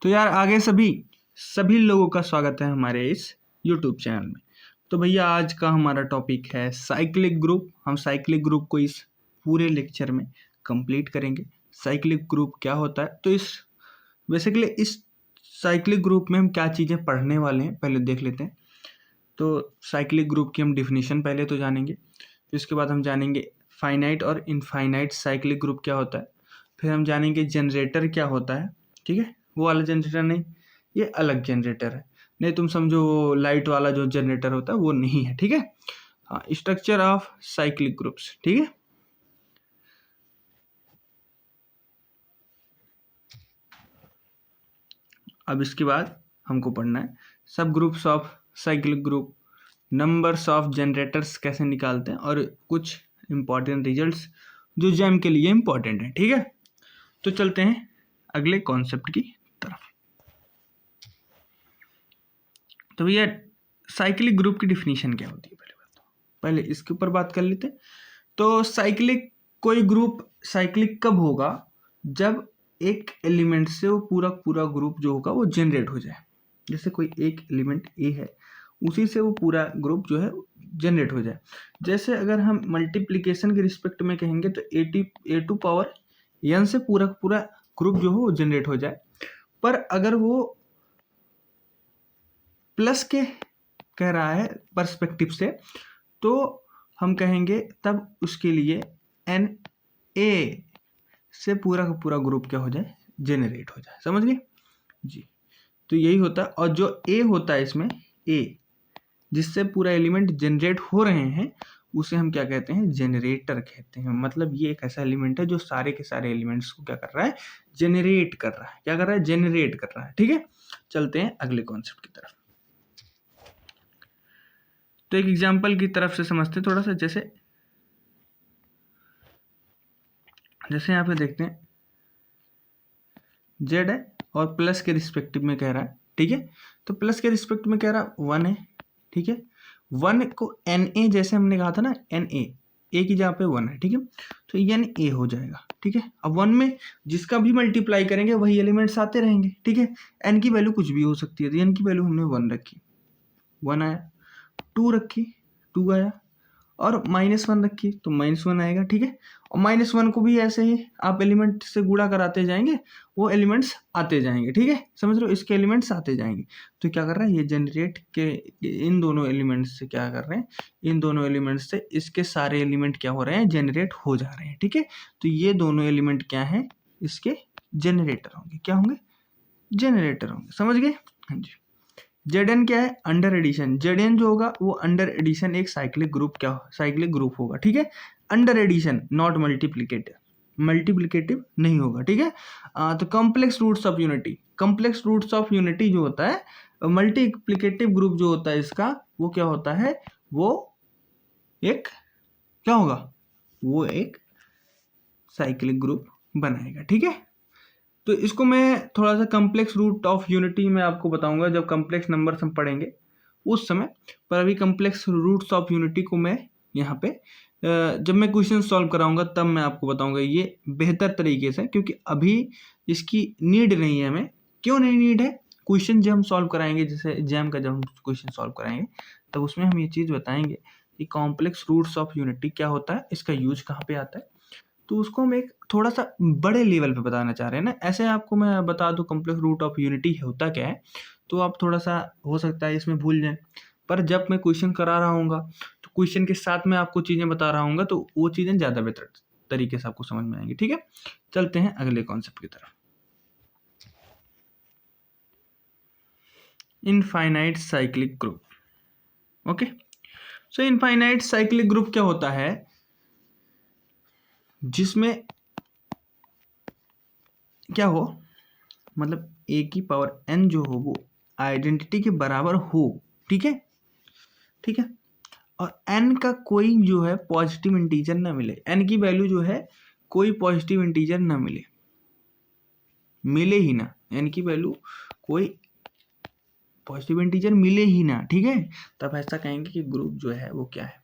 तो यार आगे सभी लोगों का स्वागत है हमारे इस यूट्यूब चैनल में। तो भैया आज का हमारा टॉपिक है साइक्लिक ग्रुप। हम साइक्लिक ग्रुप को इस पूरे लेक्चर में कंप्लीट करेंगे। साइक्लिक ग्रुप क्या होता है, तो बेसिकली इस साइक्लिक ग्रुप में हम क्या चीज़ें पढ़ने वाले हैं पहले देख लेते हैं। तो साइक्लिक ग्रुप की हम डिफिनीशन पहले तो जानेंगे, फिर उसके बाद हम जानेंगे फाइनाइट और इनफाइनाइट साइक्लिक ग्रुप क्या होता है, फिर हम जानेंगे जनरेटर क्या होता है। ठीक है, वो वाला जनरेटर नहीं, ये अलग जनरेटर है। नहीं तुम समझो वो लाइट वाला जो जनरेटर होता है वो नहीं है। ठीक है, हाँ, स्ट्रक्चर ऑफ साइक्लिक ग्रुप्स। ठीक है, अब इसके बाद हमको पढ़ना है सब groups of cyclic group, numbers of generators कैसे निकालते हैं और कुछ इंपॉर्टेंट रिजल्ट्स जो जैम के लिए इंपॉर्टेंट है। ठीक है, तो चलते हैं अगले कॉन्सेप्ट की तरफ। तो भैया साइक्लिक ग्रुप की डिफिनीशन क्या होती है पहले इसके ऊपर बात कर लेते हैं। तो कोई ग्रुप साइक्लिक कब होगा, जब एक एलिमेंट से वो पूरा ग्रुप जो होगा वो जनरेट हो जाए। जैसे कोई एक एलिमेंट ए है, उसी से वो पूरा ग्रुप जो है जनरेट हो जाए। जैसे अगर हम मल्टीप्लिकेशन के रिस्पेक्ट में कहेंगे तो ए टू पावर एन से पूरा ग्रुप जो हो वो जनरेट हो जाए। पर अगर वो प्लस के कह रहा है पर्सपेक्टिव से, तो हम कहेंगे तब उसके लिए एन ए से पूरा ग्रुप क्या हो जाए, जनरेट हो जाए। समझ गए जी, तो यही होता है। और जो ए होता है इसमें, ए जिससे पूरा एलिमेंट जनरेट हो रहे हैं, उसे हम क्या कहते हैं, जनरेटर कहते हैं। मतलब ये एक ऐसा एलिमेंट है जो सारे के सारे एलिमेंट्स को क्या कर रहा है, जनरेट कर रहा है। क्या कर रहा है, जनरेट कर रहा है। ठीक है, चलते हैं अगले कॉन्सेप्ट की तरफ। तो एक एग्जाम्पल की तरफ से समझते थोड़ा सा। जैसे यहाँ पे देखते हैं जेड है और प्लस के रिस्पेक्टिव में कह रहा है। ठीक है, तो प्लस के रिस्पेक्ट में कह रहा 1 है। ठीक है, 1 को एन ए, जैसे हमने कहा था ना एन ए की जगह पे 1 है। ठीक है, तो एन ए हो जाएगा। ठीक है, अब 1 में जिसका भी मल्टीप्लाई करेंगे वही एलिमेंट्स आते रहेंगे। ठीक है, एन की वैल्यू कुछ भी हो सकती है, तो एन की वैल्यू हमने 1 रखी, 1 आया। 2 रखी, 2 आया। और -1 रखी तो -1 आएगा। ठीक है, और -1 को भी ऐसे ही आप एलिमेंट से गुणा कराते जाएंगे, वो एलिमेंट्स आते जाएंगे। ठीक है, समझ रहे हो, इसके एलिमेंट्स आते जाएंगे। तो क्या कर रहा है, ये जनरेट के इन दोनों एलिमेंट्स से क्या कर रहे हैं, इन दोनों एलिमेंट्स से इसके सारे एलिमेंट क्या हो रहे हैं, जनरेट हो जा रहे हैं। ठीक है, तो ये दोनों एलिमेंट क्या हैं, इसके जनरेटर होंगे। क्या होंगे, जनरेटर होंगे। समझ गए, हाँ जी। जेड क्या है, अंडर एडिशन। जेड जो होगा वो अंडर एडिशन एक साइक्लिक ग्रुप होगा। ठीक है, अंडर एडिशन, नॉट मल्टीप्लिकेटिव नहीं होगा। ठीक है, तो कॉम्प्लेक्स रूट्स ऑफ यूनिटी जो होता है, मल्टीप्लिकेटिव ग्रुप जो होता है इसका, वो क्या होता है, वो एक क्या होगा, वो एक साइक्लिक ग्रुप बनाएगा। ठीक है, तो इसको मैं थोड़ा सा कॉम्प्लेक्स रूट ऑफ यूनिटी में आपको बताऊंगा जब कॉम्प्लेक्स नंबर्स हम पढ़ेंगे उस समय। पर अभी कॉम्प्लेक्स रूट्स ऑफ यूनिटी को मैं यहाँ पे जब मैं क्वेश्चन सॉल्व कराऊंगा तब मैं आपको बताऊंगा ये बेहतर तरीके से, क्योंकि अभी इसकी नीड नहीं है हमें। क्यों नहीं नीड है, क्वेश्चन जब हम सॉल्व कराएंगे, जैसे एग्जाम का जब हम क्वेश्चन सॉल्व कराएंगे तब उसमें हम ये चीज़ बताएंगे कि कॉम्प्लेक्स रूट्स ऑफ यूनिटी क्या होता है, इसका यूज कहाँ पे आता है। तो उसको हम एक थोड़ा सा बड़े लेवल पे बताना चाह रहे हैं ना। ऐसे आपको मैं बता दूं कॉम्प्लेक्स रूट ऑफ यूनिटी होता क्या है, तो आप थोड़ा सा हो सकता है इसमें भूल जाएं। पर जब मैं क्वेश्चन करा रहा हूँगा तो क्वेश्चन के साथ में आपको चीज़ें बता रहा हूँगा, तो वो चीज़ें ज़्यादा बेहतर तरीके से आपको समझ में आएंगी। ठीक है, चलते हैं अगले कॉन्सेप्ट की तरफ। Infinite cyclic group. ओके, सो इनफाइनाइट साइक्लिक ग्रुप क्या होता है, जिसमें क्या हो, मतलब ए की पावर एन जो हो वो आइडेंटिटी के बराबर हो। ठीक है, ठीक है, और एन का कोई जो है पॉजिटिव इंटीजर ना मिले, एन की वैल्यू जो है कोई पॉजिटिव इंटीजर ना मिले ही ना, एन की वैल्यू कोई पॉजिटिव इंटीजर मिले ही ना। ठीक है, तब ऐसा कहेंगे कि ग्रुप जो है वो क्या है,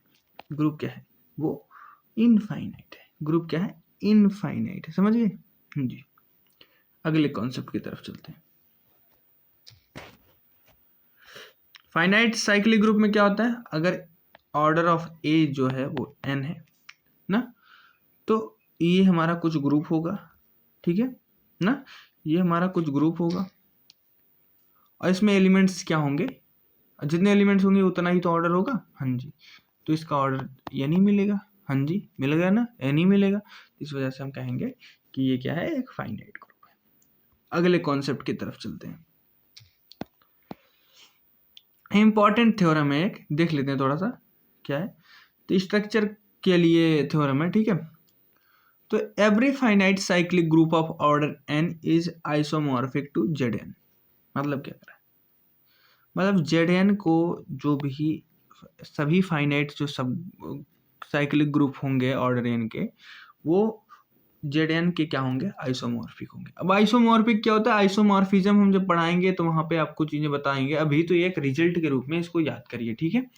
ग्रुप क्या है, वो इनफाइनाइट है। ग्रुप क्या है, इनफाइनाइट है। समझ गए जी, अगले कॉन्सेप्ट की तरफ चलते हैं। फाइनाइट साइक्लिक ग्रुप में क्या होता है, अगर ऑर्डर ऑफ ए जो है वो n है ना, तो ये हमारा कुछ ग्रुप होगा, ठीक है ना, ये हमारा कुछ ग्रुप होगा और इसमें एलिमेंट्स क्या होंगे, जितने एलिमेंट्स होंगे उतना ही तो ऑर्डर होगा, हाँ जी, तो इसका ऑर्डर एन ही मिलेगा, हाँ जी मिल गया ना, एन ही मिलेगा, इस वजह से हम कहेंगे कि ये क्या है, एक फाइनाइट ग्रुप है। अगले कॉन्सेप्ट की तरफ चलते हैं, इंपॉर्टेंट थ्योरम है एक, देख लेते हैं थोड़ा सा क्या है, तो स्ट्रक्चर के लिए थ्योरम है, ठीक है। तो every finite cyclic group of order n is isomorphic to Zn, मतलब क्या कर रहा है, मतलब Zn को जो भी सभी फाइनाइट जो सब साइक्लिक ग्रुप होंगे ऑर्डर n के, वो Zn के क्या होंगे, आइसोमॉर्फिक होंगे। अब आइसोमॉर्फिक क्या होता है, आइसोमॉर्फिज्म हम जब पढ़ाएंगे तो वहां पे आपको चीजें बताएंगे, अभी तो ये एक रिजल्ट के रूप में इसको याद करिए, ठीक है,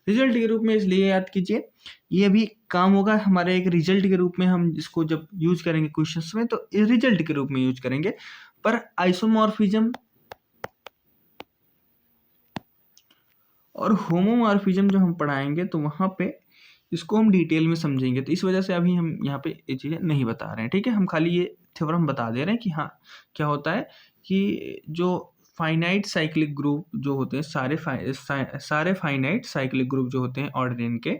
रिजल्ट के रूप में इसलिए याद कीजिए, ये अभी काम होगा हमारे एक रिजल्ट के रूप में, हम इसको जब यूज करेंगे क्वेश्चंस में तो रिजल्ट के रूप में यूज करेंगे, पर आइसोमॉर्फिज्म और होमोमॉर्फिज्म जो हम पढ़ाएंगे तो वहां पे इसको हम डिटेल में समझेंगे, तो इस वजह से अभी हम यहाँ पे ये चीज़ें नहीं बता रहे हैं, ठीक है, हम खाली ये थ्योरम बता दे रहे हैं कि हाँ क्या होता है कि जो फाइनाइट साइक्लिक ग्रुप जो होते हैं सारे फाइनाइट साइक्लिक ग्रुप जो होते हैं ऑर्डर n के,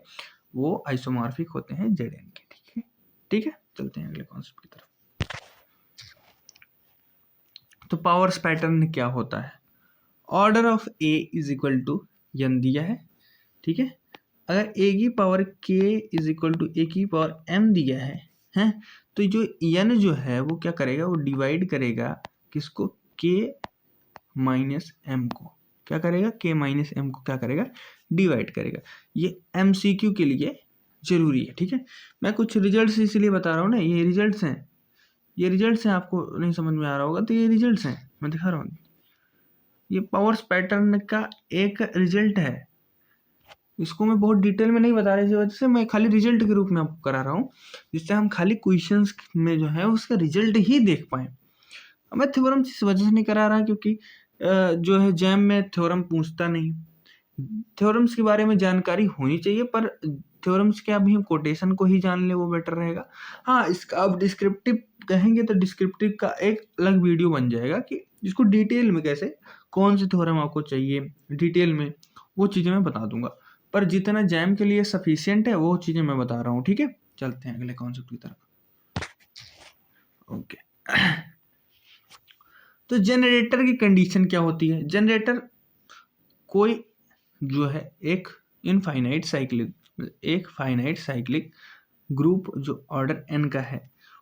वो आइसोमॉर्फिक होते हैं Zn के, ठीक है, ठीक है, चलते हैं अगले कॉन्सेप्ट की तरफ। तो पावर्स पैटर्न क्या होता है, order of a is equal to n दिया है, ठीक है, अगर a की power k is equal to a की पावर m दिया है, तो जो n जो है वो क्या करेगा, वो डिवाइड करेगा किसको, k माइनस m को, क्या करेगा, k माइनस m को क्या करेगा, डिवाइड करेगा। ये MCQ के लिए जरूरी है, ठीक है, मैं कुछ रिजल्ट्स इसलिए बता रहा हूँ ना, ये रिजल्ट्स हैं, ये रिजल्ट्स हैं, आपको नहीं समझ में आ रहा होगा तो ये रिजल्ट्स हैं, मैं दिखा रहा हूँ, ये पावर्स पैटर्न का एक रिजल्ट है, इसको मैं बहुत डिटेल में नहीं बता रहा, इसी वजह से मैं खाली रिजल्ट के रूप में आपको करा रहा हूँ, जिससे हम खाली क्वेश्चंस में जो है उसका रिजल्ट ही देख पाए। मैं थ्योरम इस वजह से नहीं करा रहा क्योंकि जो है जैम में थ्योरम पूछता नहीं, थ्योरम्स के बारे में जानकारी होनी चाहिए, पर थ्योरम्स के अभी हम कोटेशन को ही जान ले वो बेटर रहेगा। हाँ, इसका अब डिस्क्रिप्टिव कहेंगे तो डिस्क्रिप्टिव का एक अलग वीडियो बन जाएगा कि जिसको डिटेल में कैसे कौन से थ्योरम आपको चाहिए डिटेल में, वो चीज़ें मैं बता दूंगा, पर जितना जैम के लिए सफिशिएंट है वो चीज़ें मैं बता रहा हूँ, ठीक है। चलते हैं अगले कॉन्सेप्ट की तरफ। ओके, तो जनरेटर की कंडीशन क्या होती है, जनरेटर कोई जो है एक फाइनाइट साइक्लिक ग्रुप जो ऑर्डर n का है,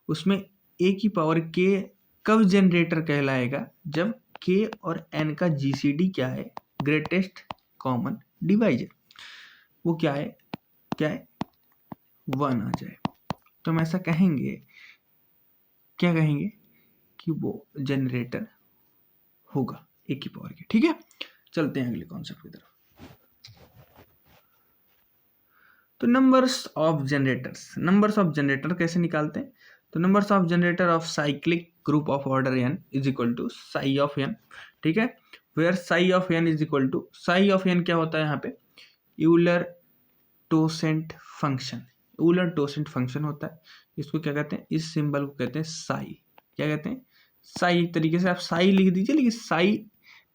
उसमें a की पावर k कब जनरेटर कहलाएगा, जब k और n का GCD क्या है, ग्रेटेस्ट कॉमन डिवाइजर, वो क्या है 1 आ जाए, तो हम ऐसा कहेंगे, क्या कहेंगे कि वो जनरेटर होगा a की पावर के, ठीक है। चलते हैं अगले कॉन्सेप्ट की तरफ। तो नंबर्स ऑफ जनरेटर कैसे निकालते हैं, तो numbers of generator of cyclic group of order n is equal to psi of n, ठीक है, where psi of n is equal to, psi of n क्या होता है यहाँ पे, यूलर टोसेंट फंक्शन होता है, इसको क्या कहते हैं, इस सिंबल को कहते हैं साई, क्या कहते हैं, साई, तरीके से आप साई लिख दीजिए, लेकिन साई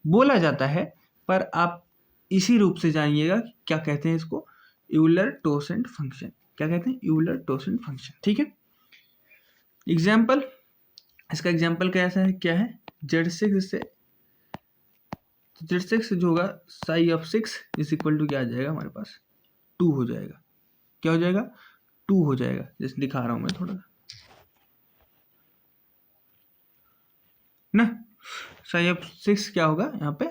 बोला जाता है, पर आप इसी रूप से जानिएगा क्या कहते हैं इसको, यूलर टोसेंट फंक्शन, क्या कहते हैं, यूलर टोसेंट फंक्शन, ठीक है। एग्जाम्पल, इसका एग्जाम्पल कैसा है, क्या है, Z6 से जो होगा psi of 6 is equal to क्या आ जाएगा हमारे पास, 2 हो जाएगा, क्या हो जाएगा, 2 हो जाएगा, जैसे दिखा रहा हूं मैं थोड़ा ना, साई ऑफ 6 क्या होगा यहाँ पे,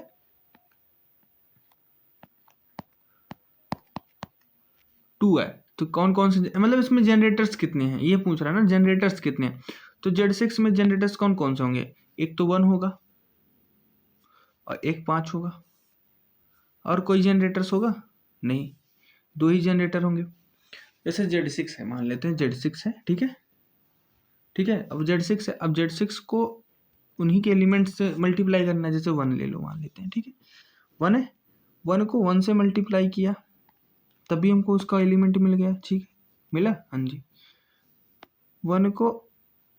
2 है, तो कौन कौन से, मतलब इसमें जनरेटर्स कितने हैं ये पूछ रहा है ना, जनरेटर्स कितने हैं, तो Z6 में जनरेटर्स कौन कौन से होंगे, एक तो 1 होगा और एक 5 होगा, और कोई जनरेटर्स होगा नहीं, 2 ही जनरेटर होंगे। जैसे Z6 है, मान लेते हैं Z6 है, ठीक है, ठीक है, अब Z6 है, अब Z6 को उन्हीं के एलिमेंट से मल्टीप्लाई करना है, जैसे 1 ले लो मान लेते हैं, ठीक है, 1 है, 1 को 1 से मल्टीप्लाई किया तभी हमको उसका एलिमेंट मिल गया, ठीक मिला, हाँ जी। 1 को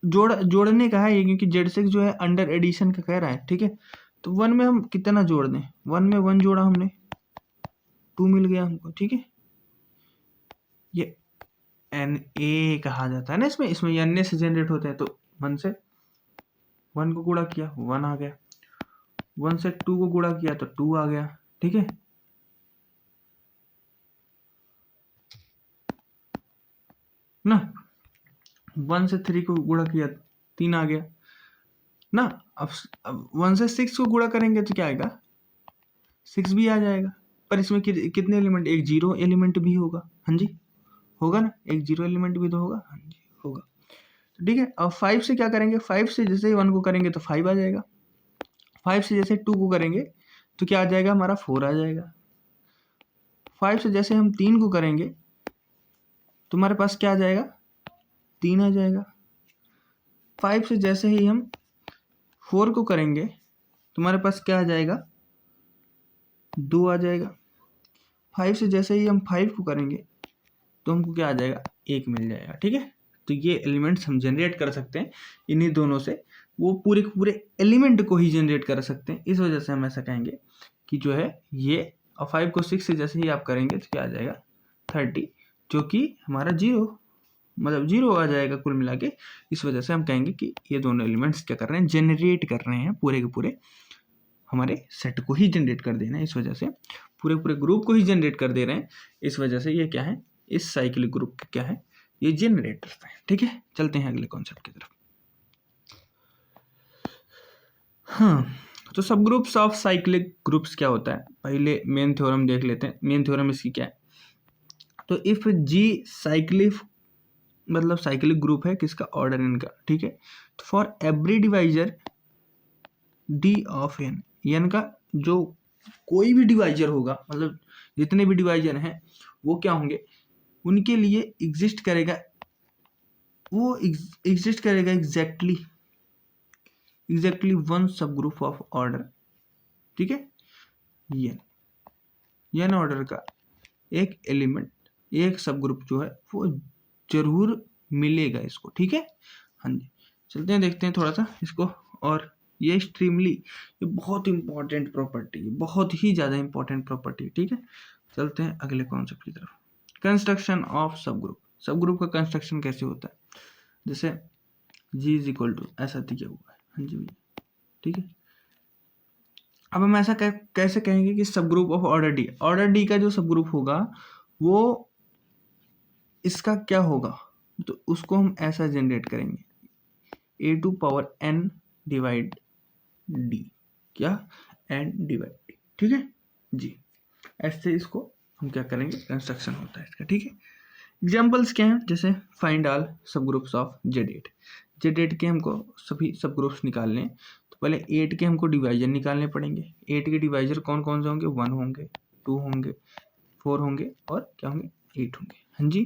जोड़ने का है ये, क्योंकि Z6 जो है अंडर एडिशन का कह रहा है, ठीक है। तो 1 में हम कितना जोड़ दें, 1 में 1 जोड़ा हमने, 2 मिल गया हमको, ठीक है। ये NA कहा जाता है ना, इसमें NA से जनरेट होते हैं। तो 1 से 1 को गुणा किया 1 आ गया, 1 से 2 को गुणा किया तो 2 आ गया, ठीक है ना। 1 से 3 को गुणा किया 3 आ गया ना। अब 1 से 6 को गुणा करेंगे तो क्या आएगा, 6 भी आ जाएगा। पर इसमें कितने एलिमेंट, एक 0 एलिमेंट भी होगा, हाँ जी होगा ना, एक 0 एलिमेंट भी तो होगा, हाँ जी होगा। तो ठीक है, अब 5 से क्या करेंगे, 5 से जैसे ही 1 को करेंगे तो 5 आ जाएगा, 5 से जैसे 2 को करेंगे तो क्या आ जाएगा हमारा, 4 आ जाएगा। 5 से जैसे हम 3 को करेंगे तो हमारे पास क्या आ जाएगा, 3 आ जाएगा। 5 से जैसे ही हम 4 को करेंगे तो हमारे पास क्या आ जाएगा, 2 आ जाएगा। 5 से जैसे ही हम 5 को करेंगे तो हमको क्या आ जाएगा, 1 मिल जाएगा, ठीक है। तो ये एलिमेंट्स हम जनरेट कर सकते हैं इन्हीं दोनों से, वो पूरे के पूरे एलिमेंट को ही जनरेट कर सकते हैं। इस वजह से हम ऐसा कहेंगे कि जो है ये, और 5 को 6 से जैसे ही आप करेंगे तो क्या आ जाएगा, 30, जो कि हमारा 0, मतलब 0 आ जाएगा कुल मिला के। इस वजह से हम कहेंगे कि ये दोनों एलिमेंट्स क्या कर रहे हैं, जनरेट कर रहे हैं, पूरे के पूरे हमारे सेट को ही जनरेट कर देना है। इस वजह से पूरे पूरे ग्रुप को ही जनरेट कर दे रहे हैं। इस वजह से ये क्या है, इस साइक्लिक ग्रुप क्या है, ये जनरेट करता है, ठीक है। चलते हैं अगले कॉन्सेप्ट की तरफ। हाँ, तो सब ग्रुप्स ऑफ साइक्लिक ग्रुप्स क्या होता है, पहले मेन थ्योरम देख लेते हैं। मेन थ्योरम इसकी क्या है, तो इफ जी साइक्लिक, मतलब साइक्लिक ग्रुप है किसका, ऑर्डर n का, ठीक है। तो for every divisor d of n का जो कोई भी डिवाइजर होगा, मतलब जितने भी डिवाइजर हैं वो क्या होंगे, उनके लिए एग्जिस्ट करेगा, वो एग्जिस्ट करेगा एग्जैक्टली वन सब ग्रुप ऑफ ऑर्डर, ठीक है। n ऑर्डर का एक एलिमेंट, एक सब ग्रुप जो है वो जरूर मिलेगा इसको, ठीक है। हाँ जी, चलते हैं देखते हैं थोड़ा सा इसको। और ये एक्सट्रीमली, ये बहुत इंपॉर्टेंट प्रॉपर्टी, बहुत ही ज़्यादा इंपॉर्टेंट प्रॉपर्टी, ठीक है। चलते हैं अगले कॉन्सेप्ट की तरफ। कंस्ट्रक्शन ऑफ सब ग्रुप। सब ग्रुप का कंस्ट्रक्शन कैसे होता है, जैसे G इज इक्वल टू ऐसा दिया हुआ है, हाँ जी भैया, ठीक है। अब हम ऐसा कैसे कहेंगे कि सब ग्रुप ऑफ ऑर्डर डी का जो सब ग्रुप होगा वो इसका क्या होगा, तो उसको हम ऐसा जनरेट करेंगे, a⁴n डिवाइड d, क्या, n डिवाइड d, ठीक है जी। ऐसे इसको हम क्या करेंगे, कंस्ट्रक्शन होता है इसका, ठीक है। एग्जाम्पल्स क्या हैं, जैसे फाइंड ऑल सब ग्रुप्स ऑफ Z8 के हमको सभी सब ग्रुप्स निकालने हैं। तो पहले 8 के हमको डिवाइजर निकालने पड़ेंगे। 8 के डिवाइजर कौन कौन से होंगे, 1 होंगे, 2 होंगे, 4 होंगे और क्या होंगे, 8 होंगे, हाँ जी।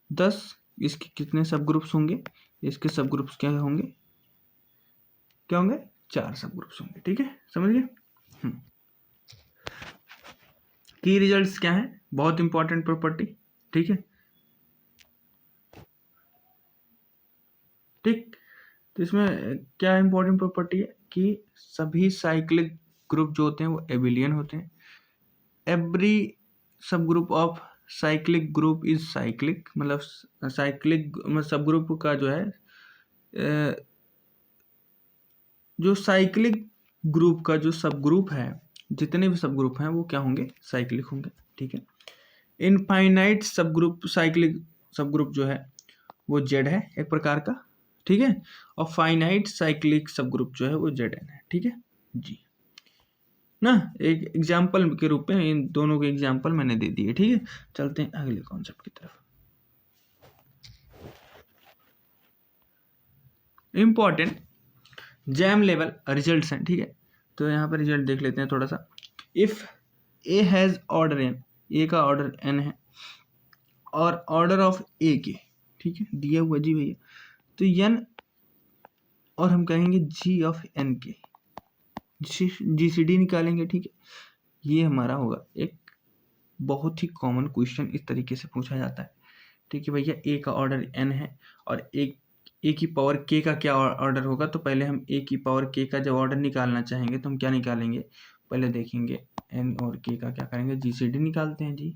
10 इसके कितने सब ग्रुप्स होंगे, इसके सब ग्रुप्स क्या होंगे, 4 सब ग्रुप्स होंगे, ठीक है, समझ गए। की रिजल्ट्स क्या है, बहुत इंपॉर्टेंट प्रॉपर्टी, ठीक है, ठीक। तो इसमें क्या इंपॉर्टेंट प्रॉपर्टी है कि सभी साइक्लिक ग्रुप जो होते हैं वो एबिलियन होते हैं। एवरी सब group of cyclic group is cyclic, मतलब साइक्लिक सब ग्रुप का जो है, जो साइक्लिक ग्रुप का जो सब ग्रुप है, जितने भी सब ग्रुप हैं वो क्या होंगे, साइक्लिक होंगे, ठीक है। इनफाइनाइट सब ग्रुप, साइक्लिक सब ग्रुप जो है वो Z है एक प्रकार का, ठीक है। और फाइनाइट साइक्लिक सब ग्रुप जो है वो Zn है, ठीक है जी ना। एक एग्जाम्पल के रूप में इन दोनों के एग्जाम्पल मैंने दे दिए, ठीक है। चलते हैं अगले कॉन्सेप्ट की तरफ। इंपॉर्टेंट जैम लेवल रिजल्ट्स हैं, ठीक है। तो यहाँ पर रिजल्ट देख लेते हैं थोड़ा सा। If A has order n, ए का ऑर्डर n है और ऑर्डर ऑफ ए के, ठीक है, दिया हुआ जी भैया, तो n, और हम कहेंगे g ऑफ n के, GCD निकालेंगे, ठीक है। ये हमारा होगा एक बहुत ही कॉमन क्वेश्चन, इस तरीके से पूछा जाता है। ठीक है भैया, ए का ऑर्डर n है और एक ए की पावर k का क्या ऑर्डर होगा, तो पहले हम ए की पावर k का जब ऑर्डर निकालना चाहेंगे तो हम क्या निकालेंगे, पहले देखेंगे n और k का क्या करेंगे, जीसीडी निकालते हैं जी,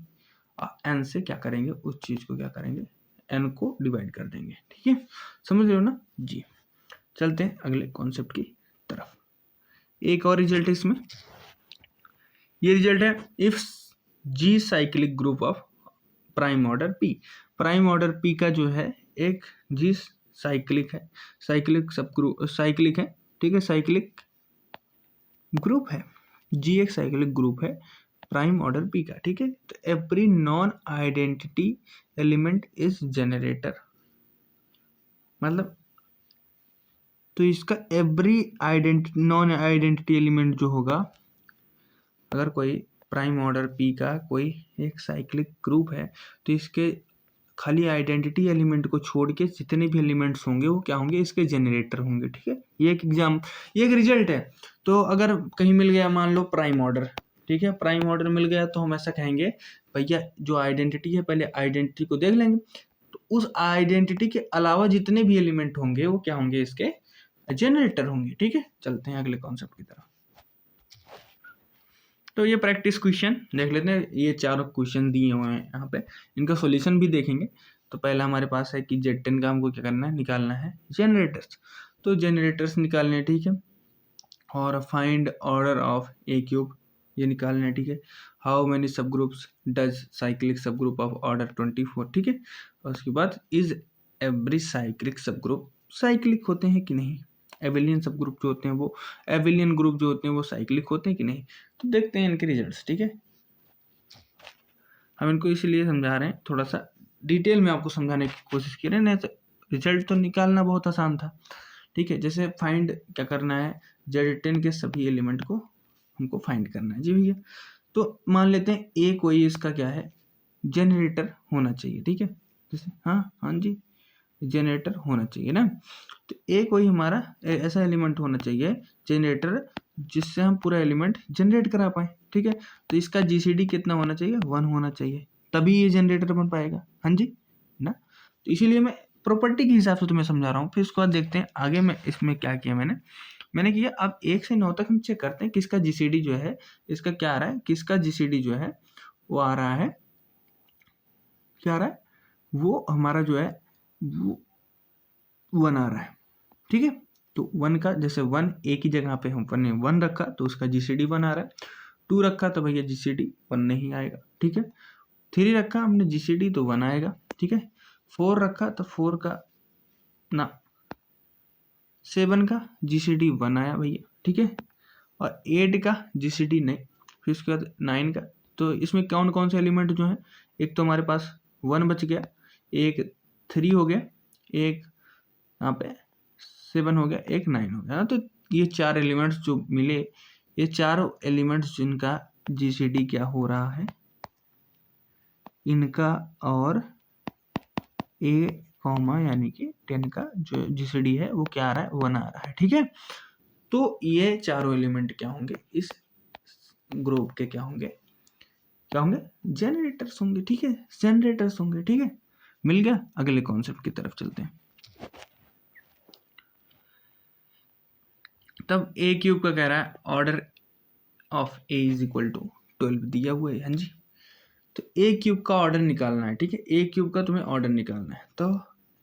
और n से क्या करेंगे, उस चीज़ को क्या करेंगे, n को डिवाइड कर देंगे। ठीक है, समझ रहे हो ना जी। चलते हैं अगले कॉन्सेप्ट की तरफ। एक और रिजल्ट है इसमें, ये रिजल्ट है if G cyclic group of prime order P. Prime order P का जो है एक जी साइक्लिक है, साइक्लिक सब ग्रुप साइक्लिक है, ठीक है, साइक्लिक ग्रुप है, जी एक साइक्लिक ग्रुप है प्राइम ऑर्डर पी का। ठीक है, तो every non identity element is generator, मतलब तो इसका एवरी नॉन आइडेंटिटी एलिमेंट जो होगा, अगर कोई प्राइम ऑर्डर पी का कोई एक साइक्लिक ग्रुप है तो इसके खाली आइडेंटिटी एलिमेंट को छोड़ के जितने भी एलिमेंट्स होंगे वो क्या होंगे, इसके जनरेटर होंगे। ठीक है, ये एक ये एक रिजल्ट है। तो अगर कहीं मिल गया मान लो प्राइम ऑर्डर, ठीक है, प्राइम ऑर्डर मिल गया तो हम ऐसा कहेंगे भैया जो आइडेंटिटी है, पहले आइडेंटिटी को देख लेंगे, तो उस आइडेंटिटी के अलावा जितने भी एलिमेंट होंगे वो क्या होंगे, इसके जनरेटर होंगे। ठीक है, चलते हैं अगले कॉन्सेप्ट की तरफ। तो ये प्रैक्टिस क्वेश्चन देख लेते हैं, ये चारों क्वेश्चन दिए हुए हैं यहाँ पे, इनका सॉल्यूशन भी देखेंगे। तो पहला हमारे पास है कि Z10 का हमको क्या करना है, निकालना है जनरेटर्स, तो जनरेटर्स निकालने हैं। ठीक है, और find order of A cube, ये निकालना है। ठीक है, हाउ मेनी सब ग्रुप्स डज साइक्लिक सब ग्रुप ऑफ ऑर्डर 24। ठीक है, और उसके बाद is every cyclic subgroup cyclic होते हैं कि नहीं, एबिलियन सब ग्रुप जो होते हैं वो एबिलियन ग्रुप जो होते हैं वो साइक्लिक होते हैं कि नहीं। तो देखते हैं इनके रिजल्ट्स। ठीक है, हम इनको इसीलिए समझा रहे हैं, थोड़ा सा डिटेल में आपको समझाने की कोशिश की रहे हैं, नहीं तो रिजल्ट तो निकालना बहुत आसान था। ठीक है, जैसे फाइंड क्या करना है, Z10 के सभी एलिमेंट को हमको फाइंड करना है जी भैया। तो मान लेते हैं ए कोई इसका क्या है, जनरेटर होना चाहिए। ठीक है, जैसे हाँ जी, जनरेटर होना चाहिए ना, तो ए कोई हमारा ऐसा एलिमेंट होना चाहिए जनरेटर जिससे हम पूरा एलिमेंट जनरेट करा पाए। ठीक है, तो इसका जीसीडी कितना होना चाहिए, 1 होना चाहिए, तभी ये जनरेटर बन पाएगा। हाँ जी ना, तो इसीलिए मैं प्रॉपर्टी के हिसाब से तुम्हें समझा रहा हूँ। फिर उसके बाद देखते हैं आगे मैं इसमें क्या किया मैंने किया, अब 1 से 9 तक हम चेक करते हैं किसका जीसीडी जो है, इसका क्या आ रहा है, किसका जीसीडी जो है वो आ रहा है, क्या आ रहा है, वो हमारा जो है वो 1 आ रहा है। ठीक है, तो 1 का जैसे 1 ए की जगह पे हम 1 रखा तो उसका जीसीडी 1 आ रहा है, 2 रखा तो भैया जीसीडी 1 नहीं आएगा। ठीक है, 3 रखा हमने जीसीडी तो 1 आएगा। ठीक है, 4 रखा तो 4 का ना 7 का जीसीडी 1 आया भैया। ठीक है, और 8 का जीसीडी नहीं, फिर उसके बाद 9 का, तो इसमें कौन कौन से एलिमेंट जो है, एक तो हमारे पास 1 बच गया, एक 3 हो गया, एक यहाँ पे 7 हो गया, एक 9 हो गया। तो ये 4 एलिमेंट्स जो मिले, ये चारों एलिमेंट्स जिनका जीसीडी क्या हो रहा है, इनका और ए कॉमा यानी कि 10 का जो जीसीडी है वो क्या आ रहा है, 1 आ रहा है। ठीक है, तो ये चारों एलिमेंट क्या होंगे, इस ग्रुप के क्या होंगे, जनरेटर्स होंगे। ठीक है, जनरेटर्स होंगे। ठीक है, मिल गया। अगले कॉन्सेप्ट की तरफ चलते हैं। तब ए क्यूब का कह रहा है order of A is equal to 12 दिया हुआ है। हाँ जी, तो ए क्यूब का ऑर्डर निकालना है। ठीक है, ए क्यूब का तुम्हें ऑर्डर निकालना है, तो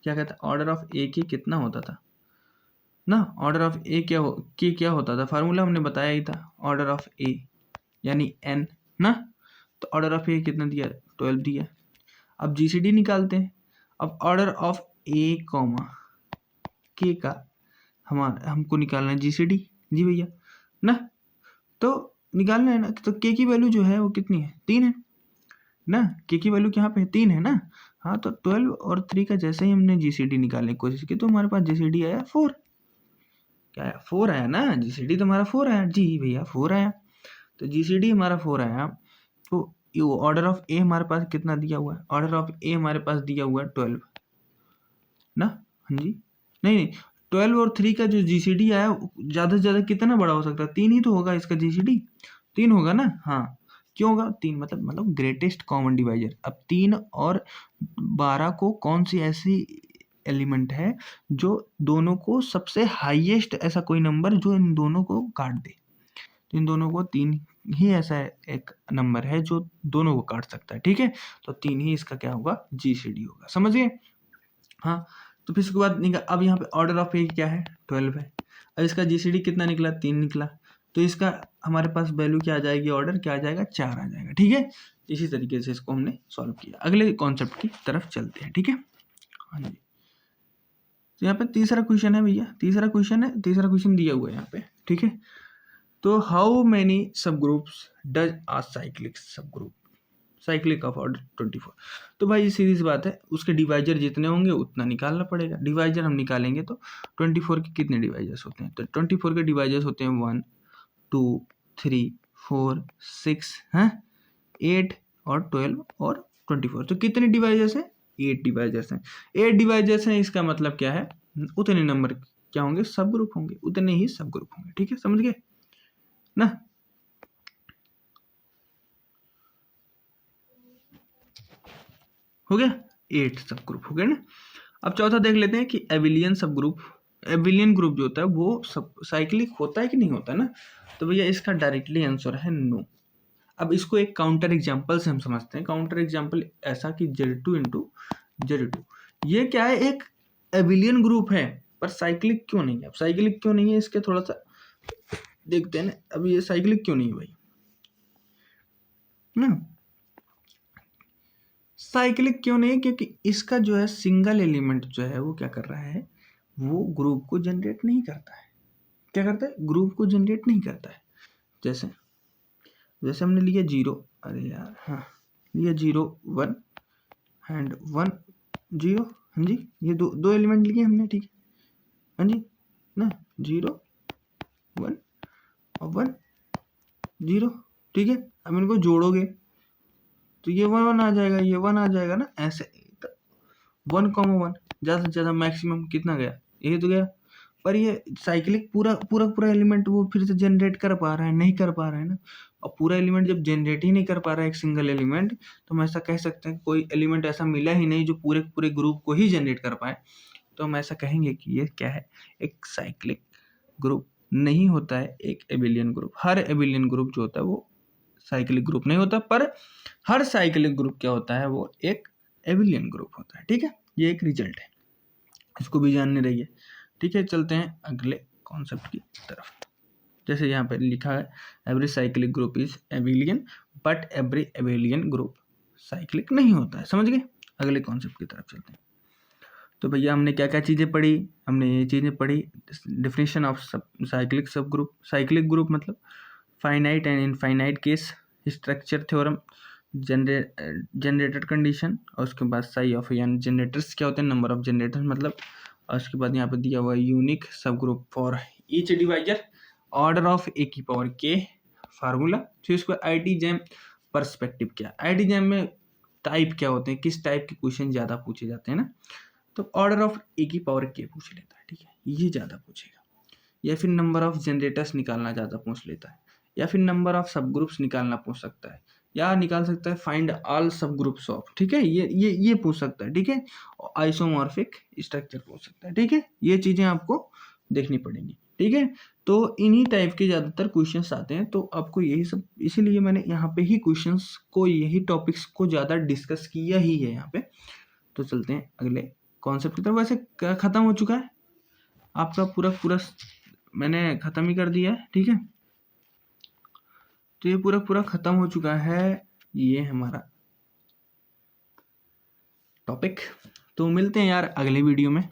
क्या कहता है, ऑर्डर ऑफ ए के कितना होता था ना, ऑर्डर ऑफ ए क्या होता था, फार्मूला हमने बताया ही था, ऑर्डर ऑफ ए यानी एन ना, तो ऑर्डर ऑफ ए कितना दिया, 12 दिया। अब जीसीडी निकालते हैं। अब ऑर्डर ऑफ ए कॉमा के का हमको निकालना है जीसीडी जी भैया ना, तो निकालना है ना, तो के की वैल्यू जो है वो कितनी है, 3 है ना, के की वैल्यू यहाँ पे 3 है ना। हाँ, तो 12 और 3 का जैसे ही हमने जीसीडी निकालने की कोशिश की तो हमारे पास जीसीडी आया 4, क्या आया, 4 आया ना, जीसीडी तो हमारा 4 आया जी भैया, 4 आया, तो जीसीडी हमारा 4 आया। तो ऑर्डर ऑफ ए हमारे पास कितना दिया हुआ है, ऑर्डर ऑफ ए हमारे पास दिया हुआ है 12 ना। हाँ जी, नहीं 12 और 3 का जो जीसीडी आया ज़्यादा से ज़्यादा कितना बड़ा हो सकता है, 3 ही तो होगा इसका जीसीडी, 3 होगा ना, हाँ क्यों होगा 3, मतलब ग्रेटेस्ट कॉमन डिवाइजर। अब 3 और 12 को कौन सी ऐसी एलिमेंट है जो दोनों को सबसे हाईएस्ट ऐसा कोई नंबर जो इन दोनों को काट दे। तो इन दोनों को 3 ही ऐसा एक नंबर है जो दोनों को काट सकता है, ठीक है। तो 3 ही इसका क्या होगा, जीसीडी होगा, समझ गए। हाँ, तो फिर उसके बाद अब यहाँ पे ऑर्डर ऑफ ए क्या है, 12 है। अब इसका जीसीडी कितना निकला, 3 निकला। तो इसका हमारे पास वैल्यू क्या आ जाएगी, ऑर्डर क्या आ जाएगा, 4 आ जाएगा, ठीक है। इसी तरीके से इसको हमने सॉल्व किया। अगले कॉन्सेप्ट की तरफ चलते हैं, ठीक है। हाँ जी, तो यहाँ पे तीसरा क्वेश्चन है भैया, तीसरा क्वेश्चन दिया हुआ है यहाँ पे, ठीक है। तो हाउ मेनी सब groups does uh cyclic subgroup, cyclic of order 24। तो भाई सीधी सी बात है, उसके डिवाइजर जितने होंगे उतना निकालना पड़ेगा। डिवाइजर हम निकालेंगे तो 24 के कितने डिवाइजर्स होते हैं, तो 24 के डिवाइजर्स होते हैं 1 2 3 4 6 हैं, 8 और 12 और 24। तो कितने डिवाइजर्स हैं, 8 डिवाइजर्स हैं। 8 डिवाइजर्स हैं, इसका मतलब क्या है, उतने नंबर क्या होंगे, सब ग्रुप होंगे, उतने ही सब ग्रुप होंगे, ठीक है, समझ गए ना। हो गया, 8 सब ग्रुप हो गए ना। अब चौथा देख लेते हैं कि एबिलियन सब ग्रुप, एबिलियन ग्रुप जो होता है वो सब साइक्लिक होता है कि नहीं होता ना। तो भैया इसका डायरेक्टली आंसर है नो। अब इसको एक काउंटर एग्जांपल से हम समझते हैं। काउंटर एग्जांपल ऐसा कि Z2 इंटू Z2, ये क्या है, एक एबिलियन ग्रुप है पर साइक्लिक क्यों नहीं है। अब साइक्लिक क्यों नहीं है, इसके थोड़ा सा देखते हैं ना। अब ये साइक्लिक क्यों नहीं है भाई ना, साइक्लिक क्यों नहीं है, क्योंकि इसका जो है सिंगल एलिमेंट जो है वो क्या कर रहा है, वो ग्रुप को जनरेट नहीं करता है। क्या करता है, ग्रुप को जनरेट नहीं करता है। जैसे जैसे हमने लिया 0, अरे यार हाँ, लिया 0 1 एंड 1 0, हाँ जी, ये दो एलिमेंट लिए हमने, ठीक है, हाँ जी ना, 0 1 और 1 0, ठीक है। अब इनको जोड़ोगे तो ये 1 1 आ जाएगा, ये 1 आ जाएगा ना, ऐसे 1,1 ज़्यादा से ज़्यादा मैक्सिमम कितना गया, ये तो गया। पर ये साइक्लिक पूरा एलिमेंट वो फिर से जनरेट कर पा रहा है, नहीं कर पा रहा है ना। और पूरा एलिमेंट जब जनरेट ही नहीं कर पा रहा है एक सिंगल एलिमेंट, तो हम ऐसा कह सकते हैं कोई एलिमेंट ऐसा मिला ही नहीं जो पूरे ग्रुप को ही जनरेट कर पाए। तो हम ऐसा कहेंगे कि ये क्या है, एक साइक्लिक ग्रुप नहीं होता है, एक एबिलियन ग्रुप। हर एबिलियन ग्रुप जो होता है वो साइक्लिक ग्रुप नहीं होता, पर हर साइक्लिक ग्रुप क्या होता है, वो एक एबिलियन ग्रुप होता है, ठीक है। ये एक रिजल्ट है, इसको भी जानने रहिए, ठीक है। चलते हैं अगले कॉन्सेप्ट की तरफ। जैसे यहाँ पर लिखा है every cyclic group is एबिलियन but every abelian group cyclic नहीं होता है, समझ गए। अगले कॉन्सेप्ट की तरफ चलते हैं। तो भैया हमने क्या क्या चीज़ें पढ़ी, हमने ये चीज़ें पढ़ी, definition of cyclic subgroup. Cyclic group मतलब finite and infinite case, structure theorem, generated condition, और उसके बाद साई ऑफ यानी जनरेटर्स क्या होते हैं, नंबर ऑफ जनरेटर्स मतलब, और उसके बाद यहाँ पे दिया हुआ unique sub group for each divisor, order of A की पावर के फार्मूला। फिर उसके बाद IT जैम पर्सपेक्टिव क्या, IT जैम में टाइप क्या होते हैं, किस टाइप के क्वेश्चन ज़्यादा पूछे जाते हैं ना। तो ऑर्डर ऑफ ए की पावर के पूछ लेता है, ठीक है, ये ज़्यादा पूछेगा। या फिर नंबर ऑफ जनरेटर्स निकालना ज़्यादा पूछ लेता है, या फिर नंबर ऑफ सब ग्रुप्स निकालना पूछ सकता है, या निकाल सकता है फाइंड ऑल सब ग्रुप्स ऑफ, ठीक है, ये पूछ सकता है, ठीक है। आइसोमॉर्फिक स्ट्रक्चर पूछ सकता है, ठीक है। ये चीज़ें आपको देखनी पड़ेंगी, ठीक है। तो इन्हीं टाइप के ज़्यादातर क्वेश्चंस आते हैं, तो आपको यही सब, इसीलिए मैंने यहाँ पे ही क्वेश्चंस को, यही टॉपिक्स को ज़्यादा डिस्कस किया ही है यहाँ पे। तो चलते हैं अगले कॉन्सेप्ट की तरफ। वैसे ख़त्म हो चुका है आपका पूरा मैंने ख़त्म ही कर दिया है, ठीक है। तो ये पूरा ख़त्म हो चुका है ये हमारा टॉपिक। तो मिलते हैं यार अगले वीडियो में,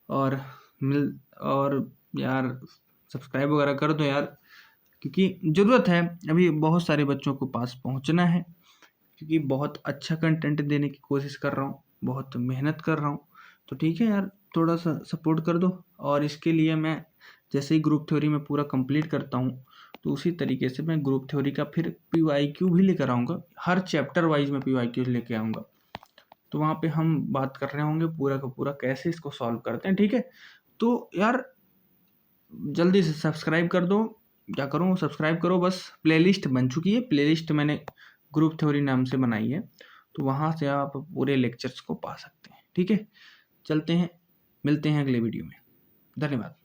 और यार सब्सक्राइब वगैरह कर दो यार, क्योंकि ज़रूरत है, अभी बहुत सारे बच्चों को पास पहुंचना है, क्योंकि बहुत अच्छा कंटेंट देने की कोशिश कर रहा हूँ, बहुत मेहनत कर रहा हूँ। तो ठीक है यार, थोड़ा सा सपोर्ट कर दो। और इसके लिए मैं जैसे ही ग्रुप थ्योरी में पूरा कंप्लीट करता हूँ, तो उसी तरीके से मैं ग्रुप थ्योरी का फिर PYQ भी लेकर आऊँगा, हर चैप्टर वाइज में PYQ लेके आऊँगा। तो वहाँ पे हम बात कर रहे होंगे पूरा का पूरा कैसे इसको सॉल्व करते हैं, ठीक है। तो यार जल्दी से सब्सक्राइब कर दो, क्या करो, सब्सक्राइब करो बस। प्लेलिस्ट बन चुकी है, प्लेलिस्ट मैंने ग्रुप थ्योरी नाम से बनाई है, तो वहाँ से आप पूरे लेक्चर्स को पा सकते हैं। ठीक है, चलते हैं, मिलते हैं अगले वीडियो में। धन्यवाद।